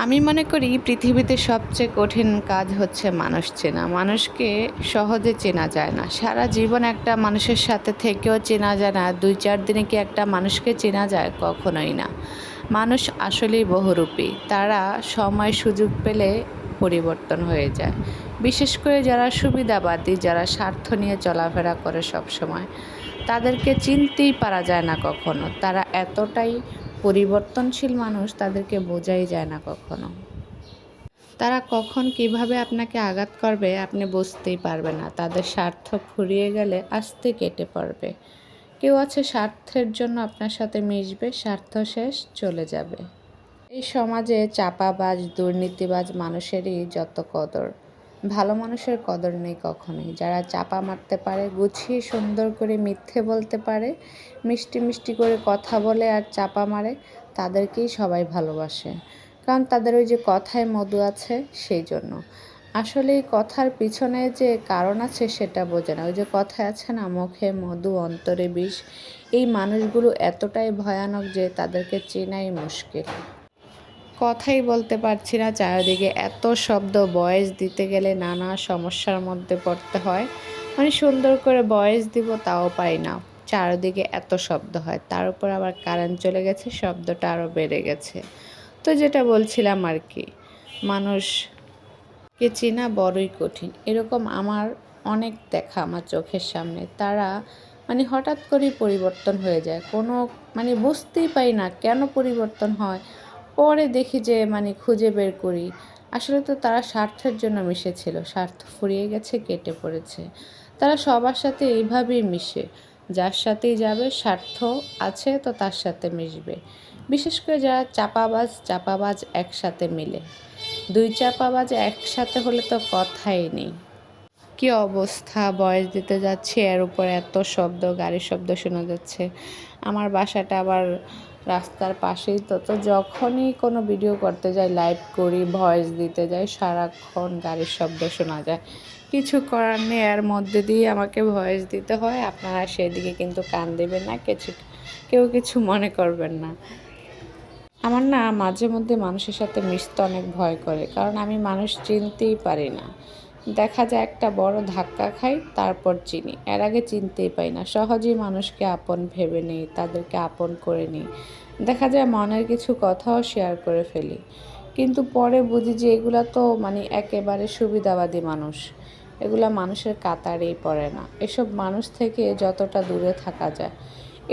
আমি মনে করি পৃথিবীতে সবচেয়ে কঠিন কাজ হচ্ছে মানুষ চেনা। মানুষকে সহজে চেনা যায় না। সারা জীবন একটা মানুষের সাথে থেকেও চেনা যায় না। ২-৪ দিনে কি একটা মানুষকে চেনা যায়? কখনোই না। মানুষ আসলেই বহুরূপী। তারা সময় সুযোগ পেলে পরিবর্তন হয়ে যায়। বিশেষ করে যারা সুবিধাবাদী, যারা স্বার্থ নিয়ে চলাফেরা করে সবসময়, তাদেরকে চিনতেই পারা যায় না কখনো। তারা এতটাই পরিবর্তনশীল মানুষ, তাদেরকে বোঝাই যায় না কখনো। তারা কখন কিভাবে আপনাকে আঘাত করবে আপনি বুঝতেই পারবেন না। তাদের স্বার্থ ফুরিয়ে গেলে আস্তে কেটে পড়বে। কেউ আছে স্বার্থের জন্য আপনার সাথে মিশবে, স্বার্থ শেষ চলে যাবে। এই সমাজে চাপাবাজ, দুর্নীতিবাজ মানুষেরই যত কদর। ভালো মানুষের কদর নেই কখনোই। যারা চাপা মারতে পারে, গুছিয়ে সুন্দর করে মিথ্যে বলতে পারে, মিষ্টি মিষ্টি করে কথা বলে আর চাপা মারে, তাদেরকেই সবাই ভালোবাসে। কারণ তাদের ওই যে কথায় মধু আছে, সেই জন্য। আসলে এই কথার পিছনে যে কারণ আছে সেটা বোঝে না। ওই যে কথায় আছে না, মুখে মধু অন্তরে বিষ। এই মানুষগুলো এতটাই ভয়ানক যে তাদেরকে চেনাই মুশকিল। কথাই বলতে পারছি না, চারিদিকে এত শব্দ, ভয়েস দিতে গেলে নানা সমস্যার মধ্যে পড়তে হয়। মানে সুন্দর করে ভয়েস দিব তাও পারি না, চারিদিকে এত শব্দ হয়। তার উপর আবার কারেন্ট চলে গেছে, শব্দটা আরও বেড়ে গেছে। তো যেটা বলছিলাম আর কি, মানুষকে চেনা বড়ই কঠিন। এরকম আমার অনেক দেখা আমার চোখের সামনে। তারা মানে হঠাৎ করেই পরিবর্তন হয়ে যায়, কোনো মানে বুঝতেই পারি না কেন পরিবর্তন হয়। পরে দেখি যে মানে খুঁজে বের করি, আসলে তো তারা স্বার্থের জন্য মিশেছিল, স্বার্থ ফুরিয়ে গেছে, কেটে পড়েছে। তারা সবার সাথে এইভাবেই মিশে, যার সাথেই যাবে স্বার্থ আছে তো তার সাথে মিশবে। বিশেষ করে যারা চাপাবাজ, চাপাবাজ একসাথে মিলে, ২ চাপাবাজ একসাথে হলে তো কথাই নেই। কি অবস্থা, ভয়েস দিতে যাচ্ছি এর উপর এত শব্দ, গাড়ির শব্দ শোনা যাচ্ছে। আমার বাসাটা আবার রাস্তার পাশেই, তো যখনই কোনো ভিডিও করতে যাই, লাইভ করি, ভয়েস দিতে যাই, সারাক্ষণ গাড়ির শব্দ শোনা যায়। কিছু করার নেই, এর মধ্যে দিয়ে আমাকে ভয়েস দিতে হয়। আপনারা সেদিকে কিন্তু কান দেবেন না, কেউ কিছু মনে করবেন না। আমার না মাঝে মধ্যে মানুষের সাথে মিশতে অনেক ভয় করে, কারণ আমি মানুষ চিনতেই পারি না। দেখা যায় একটা বড় ধাক্কা খাই, তারপর চিনি। এর আগে চিনতেই পারি না। সহজেই মানুষকে আপন ভেবে নিই, তাদেরকে আপন করে নিই। দেখা যায় মনের কিছু কথাও শেয়ার করে ফেলি। কিন্তু পরে বুঝি যে এগুলা তো মানে একেবারে সুবিধাবাদী মানুষ। এগুলা মানুষের কাতারেই পড়ে না। এসব মানুষ থেকে যতটা দূরে থাকা যায়।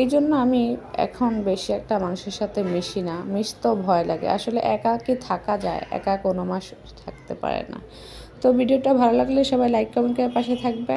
এই জন্য আমি এখন বেশি একটা মানুষের সাথে মিশি না। মিশতেও ভয় লাগে। আসলে একা কি থাকা যায়? একা কোনো মাস থাকতে পারে না। তো ভিডিওটা ভালো লাগলে সবাই লাইক কমেন্ট করে পাশে থাকবেন।